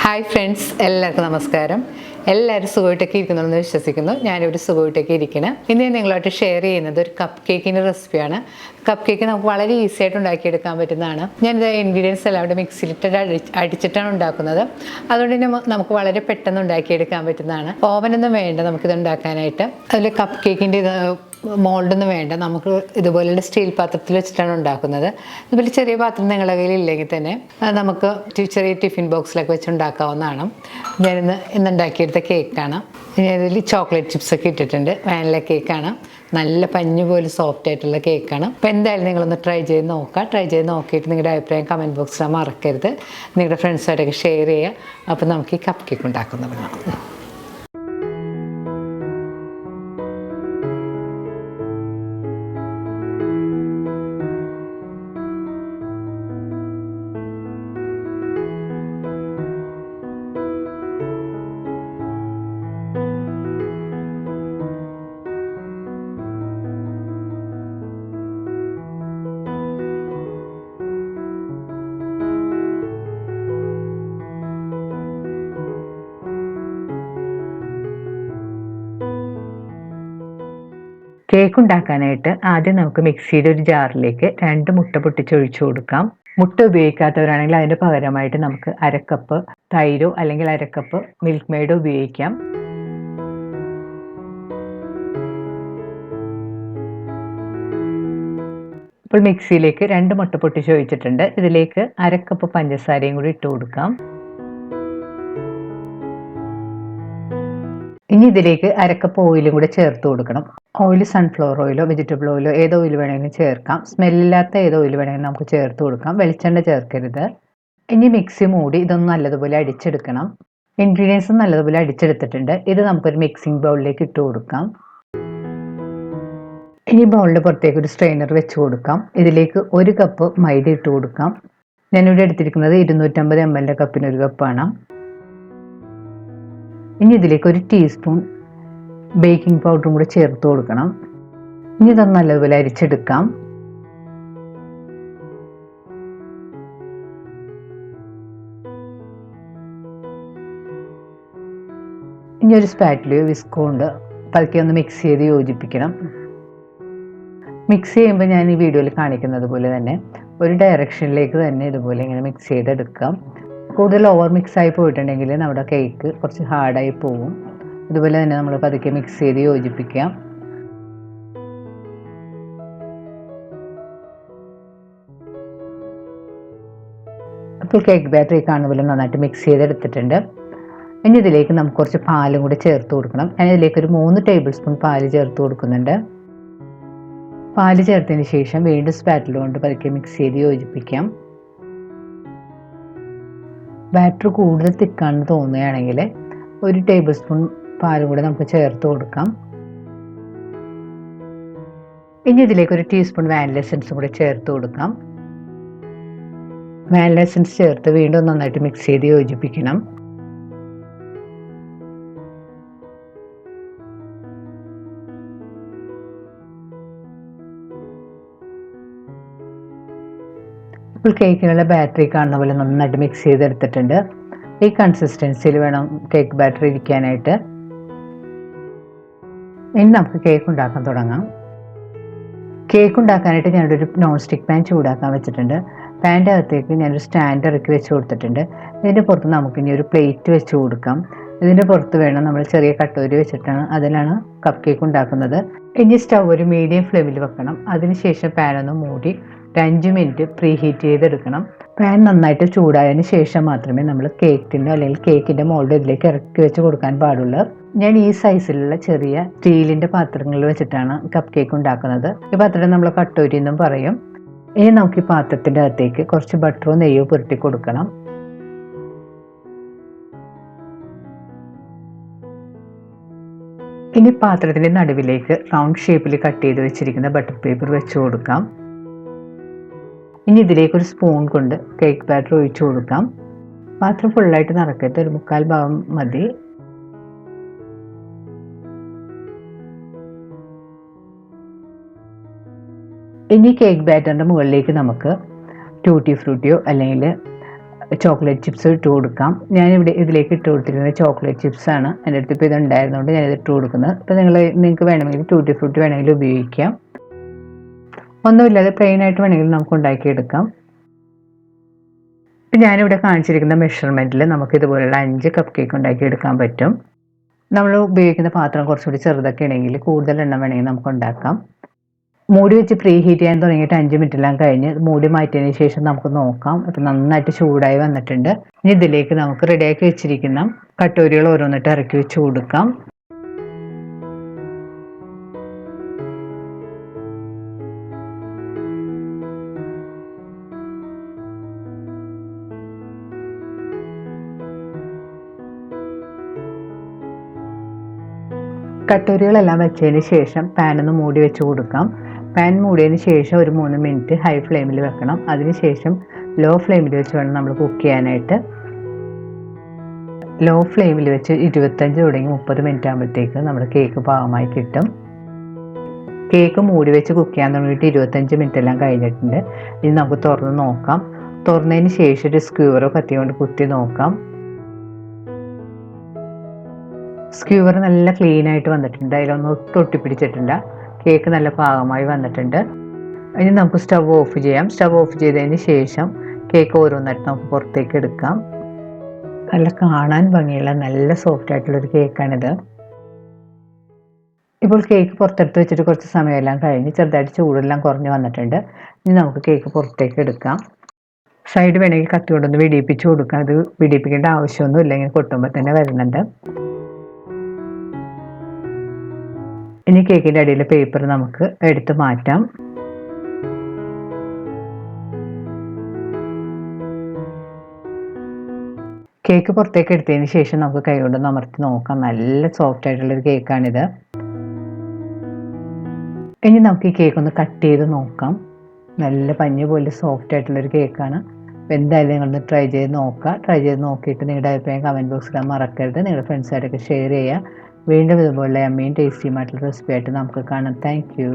Hi friends, എല്ലാവർക്കും നമസ്കാരം. എല്ലാവരും സുഖമായിട്ടൊക്കെ ഇരിക്കുന്നുണ്ടെന്ന് വിശ്വസിക്കുന്നു. ഞാനിവിടെ സുഖമായിട്ടൊക്കെ ഇരിക്കണം. ഇന്ന് ഞാൻ നിങ്ങളായിട്ട് ഷെയർ ചെയ്യുന്നത് ഒരു കപ്പ് കേക്കിൻ്റെ റെസിപ്പിയാണ്. കപ്പ് കേക്ക് നമുക്ക് വളരെ ഈസി ആയിട്ട് ഉണ്ടാക്കിയെടുക്കാൻ പറ്റുന്നതാണ്. ഞാനിത് ഇൻഗ്രീഡിയൻസ് എല്ലാം ഇവിടെ മിക്സിയിലിട്ട് അടിച്ചിട്ടാണ് ഉണ്ടാക്കുന്നത്. അതുകൊണ്ട് തന്നെ നമുക്ക് വളരെ പെട്ടെന്ന് ഉണ്ടാക്കിയെടുക്കാൻ പറ്റുന്നതാണ്. ഓവനൊന്നും വേണ്ട നമുക്കിത് ഉണ്ടാക്കാനായിട്ട്. അതിൽ കപ്പ് കേക്കിൻ്റെ മോൾഡൊന്നും വേണ്ട. നമുക്ക് ഇതുപോലുള്ള സ്റ്റീൽ പാത്രത്തിൽ വെച്ചിട്ടാണ് ഉണ്ടാക്കുന്നത്. ഇതുപോലെ ചെറിയ പാത്രം നിങ്ങളുടെ കയ്യിൽ ഇല്ലെങ്കിൽ തന്നെ നമുക്ക് ചെറിയ ടിഫിൻ ബോക്സിലൊക്കെ വെച്ച് ഉണ്ടാക്കാവുന്നതാണ്. ഇന്ന് ഉണ്ടാക്കിയെടുത്ത കേക്കാണ്. ഇതിൽ ചോക്ലേറ്റ് ചിപ്സൊക്കെ ഇട്ടിട്ടുണ്ട്. വാനില കേക്കാണ്. നല്ല പഞ്ഞു പോലെ സോഫ്റ്റ് ആയിട്ടുള്ള കേക്കാണ്. അപ്പോൾ എന്തായാലും നിങ്ങളൊന്ന് ട്രൈ ചെയ്ത് നോക്കുക. ട്രൈ ചെയ്ത് നോക്കിയിട്ട് നിങ്ങളുടെ അഭിപ്രായം കമൻറ്റ് ബോക്സിൽ മറക്കരുത്. നിങ്ങളുടെ ഫ്രണ്ട്സായിട്ടൊക്കെ ഷെയർ ചെയ്യുക. അപ്പോൾ നമുക്ക് ഈ കപ്പ് കേക്ക് ഉണ്ടാക്കുന്നതാണ്. കേക്ക് ഉണ്ടാക്കാനായിട്ട് ആദ്യം നമുക്ക് മിക്സിയുടെ ഒരു ജാറിലേക്ക് 2 മുട്ട പൊട്ടിച്ചൊഴിച്ചു കൊടുക്കാം. മുട്ട ഉപയോഗിക്കാത്തവരാണെങ്കിൽ അതിന് പകരമായിട്ട് നമുക്ക് അരക്കപ്പ് തൈരോ അല്ലെങ്കിൽ അരക്കപ്പ് മിൽക്ക് മെയ്ഡോ ഉപയോഗിക്കാം. ഇപ്പോൾ മിക്സിയിലേക്ക് 2 മുട്ട പൊട്ടിച്ചൊഴിച്ചിട്ടുണ്ട്. ഇതിലേക്ക് അരക്കപ്പ് പഞ്ചസാരയും കൂടി ഇട്ട് കൊടുക്കാം. ഇനി ഇതിലേക്ക് അരക്കപ്പ് ഓയിലും കൂടെ ചേർത്ത് കൊടുക്കണം. ഓയിൽ സൺഫ്ലവർ ഓയിലോ വെജിറ്റബിൾ ഓയിലോ ഏത് ഓയിൽ വേണമെങ്കിലും ചേർക്കാം. സ്മെല്ലില്ലാത്ത ഏത് ഓയിൽ വേണമെങ്കിലും നമുക്ക് ചേർത്ത് കൊടുക്കാം. വെളിച്ചെണ്ണ ചേർക്കരുത്. ഇനി മിക്സി മൂടി ഇതൊന്ന് നല്ലതുപോലെ അടിച്ചെടുക്കണം. ഇൻഗ്രീഡിയൻസ് നല്ലതുപോലെ അടിച്ചെടുത്തിട്ടുണ്ട്. ഇത് നമുക്കൊരു മിക്സിംഗ് ബൗളിലേക്ക് ഇട്ട് കൊടുക്കാം. ഇനി ബൗളിൻ്റെ പുറത്തേക്ക് ഒരു സ്ട്രെയിനർ വെച്ച് കൊടുക്കാം. ഇതിലേക്ക് 1 കപ്പ് മൈദ ഇട്ട് കൊടുക്കാം. ഞാനിവിടെ എടുത്തിരിക്കുന്നത് 250 ml കപ്പിന് 1 കപ്പാണ്. ഇനി ഇതിലേക്ക് 1 ടീസ്പൂൺ ബേക്കിംഗ് പൗഡറും കൂടെ ചേർത്ത് കൊടുക്കണം. ഇനി ഇതൊന്ന് നല്ലതുപോലെ അരിച്ചെടുക്കാം. ഇനി ഒരു സ്പാറ്റിലയോ വിസ്കോ കൊണ്ട് പതുക്കെ ഒന്ന് മിക്സ് ചെയ്ത് യോജിപ്പിക്കണം. മിക്സ് ചെയ്യുമ്പോൾ ഞാൻ ഈ വീഡിയോയിൽ കാണിക്കുന്നത് പോലെ തന്നെ ഒരു ഡയറക്ഷനിലേക്ക് തന്നെ ഇതുപോലെ ഇങ്ങനെ മിക്സ് ചെയ്തെടുക്കാം. കൂടുതൽ ഓവർ മിക്സ് ആയി പോയിട്ടുണ്ടെങ്കിൽ നമ്മുടെ കേക്ക് കുറച്ച് ഹാർഡായി പോകും. ഇതുപോലെ തന്നെ നമ്മൾ പതുക്കെ മിക്സ് ചെയ്ത് യോജിപ്പിക്കാം. അപ്പോൾ കേക്ക് ബാറ്ററി കാണുന്ന പോലെ നന്നായിട്ട് മിക്സ് ചെയ്തെടുത്തിട്ടുണ്ട്. ഇനി ഇതിലേക്ക് നമുക്ക് കുറച്ച് പാലും കൂടി ചേർത്ത് കൊടുക്കണം. ഞാൻ ഇതിലേക്ക് ഒരു 3 ടേബിൾ സ്പൂൺ പാല് ചേർത്ത് കൊടുക്കുന്നുണ്ട്. പാല് ചേർത്തതിന് ശേഷം വീണ്ടും സ്പാറ്റില കൊണ്ട് പതുക്കെ മിക്സ് ചെയ്ത് യോജിപ്പിക്കാം. ബാറ്റർ കൂടുതൽ തിക്കാണെന്ന് തോന്നുകയാണെങ്കിൽ 1 ടേബിൾ സ്പൂൺ പാലും കൂടെ നമുക്ക് ചേർത്ത് കൊടുക്കാം. ഇനി ഇതിലേക്ക് 1 ടീസ്പൂൺ വാനില എസൻസും കൂടെ ചേർത്ത് കൊടുക്കാം. വാനില എസൻസ് ചേർത്ത് വീണ്ടും നന്നായിട്ട് മിക്സ് ചെയ്ത് യോജിപ്പിക്കണം. ഇപ്പോൾ കേക്കിനുള്ള ബാറ്ററി കാണുന്ന പോലെ നന്നായിട്ട് മിക്സ് ചെയ്തെടുത്തിട്ടുണ്ട്. ഈ കൺസിസ്റ്റൻസിയിൽ വേണം കേക്ക് ബാറ്ററി ഇരിക്കാനായിട്ട്. ഇനി നമുക്ക് കേക്ക് ഉണ്ടാക്കാൻ തുടങ്ങാം. കേക്ക് ഉണ്ടാക്കാനായിട്ട് ഞാനൊരു നോൺ സ്റ്റിക്ക് പാൻ ചൂടാക്കാൻ വെച്ചിട്ടുണ്ട്. പാൻ്റെ അകത്തേക്ക് ഞാനൊരു സ്റ്റാൻഡ് ഇറക്കി വെച്ച് കൊടുത്തിട്ടുണ്ട്. ഇതിൻ്റെ പുറത്ത് നമുക്ക് ഇനി ഒരു പ്ലേറ്റ് വെച്ച് കൊടുക്കാം. ഇതിൻ്റെ പുറത്ത് വേണം നമ്മൾ ചെറിയ കട്ടോരി വെച്ചിട്ടാണ് അതിലാണ് കപ്പ് കേക്ക് ഉണ്ടാക്കുന്നത്. ഇനി സ്റ്റൗ ഒരു മീഡിയം ഫ്ലെയിമിൽ വെക്കണം. അതിനുശേഷം പാനൊന്ന് മൂടി 5 മിനിറ്റ് പ്രീ ഹീറ്റ് ചെയ്തെടുക്കണം. പാൻ നന്നായിട്ട് ചൂടായതിന് ശേഷം മാത്രമേ നമ്മൾ കേക്കിൻ്റെ അല്ലെങ്കിൽ കേക്കിൻ്റെ മോൾഡ് ഇതിലേക്ക് ഇറക്കി വെച്ച് കൊടുക്കാൻ പാടുള്ളൂ. ഞാൻ ഈ സൈസിലുള്ള ചെറിയ സ്റ്റീലിൻ്റെ പാത്രങ്ങളിൽ വെച്ചിട്ടാണ് കപ്പ് കേക്ക് ഉണ്ടാക്കുന്നത്. ഈ പാത്രം നമ്മൾ കട്ടോരി എന്നും പറയും. ഇനി നമുക്ക് ഈ പാത്രത്തിൻ്റെ അകത്തേക്ക് കുറച്ച് ബട്ടറോ നെയ്യോ പുരട്ടി കൊടുക്കണം. ഇനി പാത്രത്തിൻ്റെ നടുവിലേക്ക് റൗണ്ട് ഷേപ്പിൽ കട്ട് ചെയ്ത് വെച്ചിരിക്കുന്ന ബട്ടർ പേപ്പർ വെച്ച് കൊടുക്കാം. ഇനി ഇതിലേക്ക് ഒരു സ്പൂൺ കൊണ്ട് കേക്ക് ബാറ്റർ ഒഴിച്ചു കൊടുക്കാം. പാത്രം ഫുള്ളായിട്ട് നിറക്കരുത്, ഒരു 3/4 ഭാഗം മതി. ഇനി കേക്ക് ബാറ്ററിൻ്റെ മുകളിലേക്ക് നമുക്ക് ട്യൂട്ടി ഫ്രൂട്ടിയോ അല്ലെങ്കിൽ ചോക്ലേറ്റ് ചിപ്സ് ഇട്ട് കൊടുക്കാം. ഞാനിവിടെ ഇതിലേക്ക് ഇട്ട് കൊടുത്തിരിക്കുന്നത് ചോക്ലേറ്റ് ചിപ്സാണ്. എൻ്റെ അടുത്ത് ഇപ്പോൾ ഇതുണ്ടായിരുന്നുകൊണ്ട് ഞാനിത് ഇട്ട് കൊടുക്കുന്നത്. ഇപ്പോൾ നിങ്ങൾക്ക് വേണമെങ്കിൽ ടൂട്ടി ഫ്രൂട്ടി വേണമെങ്കിൽ ഉപയോഗിക്കാം. ഒന്നുമില്ലാതെ പ്ലെയിനായിട്ട് വേണമെങ്കിൽ നമുക്ക് ഉണ്ടാക്കിയെടുക്കാം. ഞാനിവിടെ കാണിച്ചിരിക്കുന്ന മെഷർമെൻറ്റിൽ നമുക്ക് ഇതുപോലുള്ള 5 കപ്പ് കേക്ക് ഉണ്ടാക്കിയെടുക്കാൻ പറ്റും. നമ്മൾ ഉപയോഗിക്കുന്ന പാത്രം കുറച്ചുകൂടി ചെറുതൊക്കെ ആണെങ്കിൽ കൂടുതൽ എണ്ണം വേണമെങ്കിൽ നമുക്ക് ഉണ്ടാക്കാം. മൂടി വെച്ച് പ്രീ ഹീറ്റ് ചെയ്യാൻ തുടങ്ങിയിട്ട് 5 മിനിറ്റെല്ലാം കഴിഞ്ഞ് മൂടി മാറ്റിയതിന് ശേഷം നമുക്ക് നോക്കാം. ഇപ്പം നന്നായിട്ട് ചൂടായി വന്നിട്ടുണ്ട്. ഇനി ഇതിലേക്ക് നമുക്ക് റെഡിയാക്കി വെച്ചിരിക്കുന്ന കട്ടോരികൾ ഓരോന്നിട്ട് ഇറക്കി വെച്ച് കൊടുക്കാം. കട്ടോരികളെല്ലാം വെച്ചതിന് ശേഷം പാനൊന്ന് മൂടി വെച്ച് കൊടുക്കാം. പാൻ മൂടിയതിന് ശേഷം ഒരു 3 മിനിറ്റ് ഹൈ ഫ്ലെയിമിൽ വെക്കണം. അതിനുശേഷം ലോ ഫ്ലെയിമിൽ വെച്ച് വേണം നമ്മൾ കുക്ക് ചെയ്യാനായിട്ട്. ലോ ഫ്ലെയിമിൽ വെച്ച് 25 തുടങ്ങി 30 മിനിറ്റ് ആകുമ്പോഴത്തേക്ക് നമ്മുടെ കേക്ക് പാകമായി കിട്ടും. കേക്ക് മൂടി വെച്ച് കുക്ക് ചെയ്യാൻ തുടങ്ങിയിട്ട് 25 മിനിറ്റ് എല്ലാം കഴിഞ്ഞിട്ടുണ്ട്. ഇനി നമുക്ക് തുറന്ന് നോക്കാം. തുറന്നതിന് ശേഷം ഒരു സ്ക്യൂവറോ കത്തി കൊണ്ട് കുത്തി നോക്കാം. സ്ക്യൂവർ നല്ല ക്ലീൻ ആയിട്ട് വന്നിട്ടുണ്ട്. അതിലൊന്നും ഒട്ടും ഒട്ടിപ്പിടിച്ചിട്ടില്ല. കേക്ക് നല്ല പാകമായി വന്നിട്ടുണ്ട്. ഇനി നമുക്ക് സ്റ്റവ് ഓഫ് ചെയ്യാം. സ്റ്റവ് ഓഫ് ചെയ്തതിന് ശേഷം കേക്ക് ഓരോന്നായിട്ട് നമുക്ക് പുറത്തേക്ക് എടുക്കാം. നല്ല കാണാൻ ഭംഗിയുള്ള നല്ല സോഫ്റ്റ് ആയിട്ടുള്ളൊരു കേക്കാണിത്. ഇപ്പോൾ കേക്ക് പുറത്തെടുത്ത് വെച്ചിട്ട് കുറച്ച് സമയമെല്ലാം കഴിഞ്ഞ് ചെറുതായിട്ട് ചൂടെല്ലാം കുറഞ്ഞ് വന്നിട്ടുണ്ട്. ഇനി നമുക്ക് കേക്ക് പുറത്തേക്ക് എടുക്കാം. സൈഡ് വേണമെങ്കിൽ കത്തി കൊണ്ടൊന്ന് വെടിയിപ്പിച്ച് കൊടുക്കാം. അത് വെടിയിപ്പിക്കേണ്ട ആവശ്യമൊന്നും ഇല്ലെങ്കിൽ പൊട്ടുമ്പോൾ തന്നെ വരുന്നുണ്ട്. ഇനി കേക്കിൻ്റെ അടിയിലെ പേപ്പർ നമുക്ക് എടുത്ത് മാറ്റാം. കേക്ക് പുറത്തേക്ക് എടുത്തതിന് ശേഷം നമുക്ക് കൈകൊണ്ട് അമർത്തി നോക്കാം. നല്ല സോഫ്റ്റ് ആയിട്ടുള്ളൊരു കേക്കാണിത്. ഇനി നമുക്ക് ഈ കേക്ക് ഒന്ന് കട്ട് ചെയ്ത് നോക്കാം. നല്ല പഞ്ഞി പോലെ സോഫ്റ്റ് ആയിട്ടുള്ളൊരു കേക്കാണ്. അപ്പോൾ എന്തായാലും നിങ്ങളൊന്ന് ട്രൈ ചെയ്ത് നോക്കുക. ട്രൈ ചെയ്ത് നോക്കിയിട്ട് നിങ്ങളുടെ അഭിപ്രായം കമൻറ്റ് ബോക്സിൽ ഇടാൻ മറക്കരുത്. നിങ്ങളുടെ ഫ്രണ്ട്സായിട്ടൊക്കെ ഷെയർ ചെയ്യുക. വീണ്ടും ഇതുപോലെ അമ്മയും ടേസ്റ്റിയുമായിട്ടുള്ള റെസിപ്പി ആയിട്ട് നമുക്ക് കാണാം. Thank you.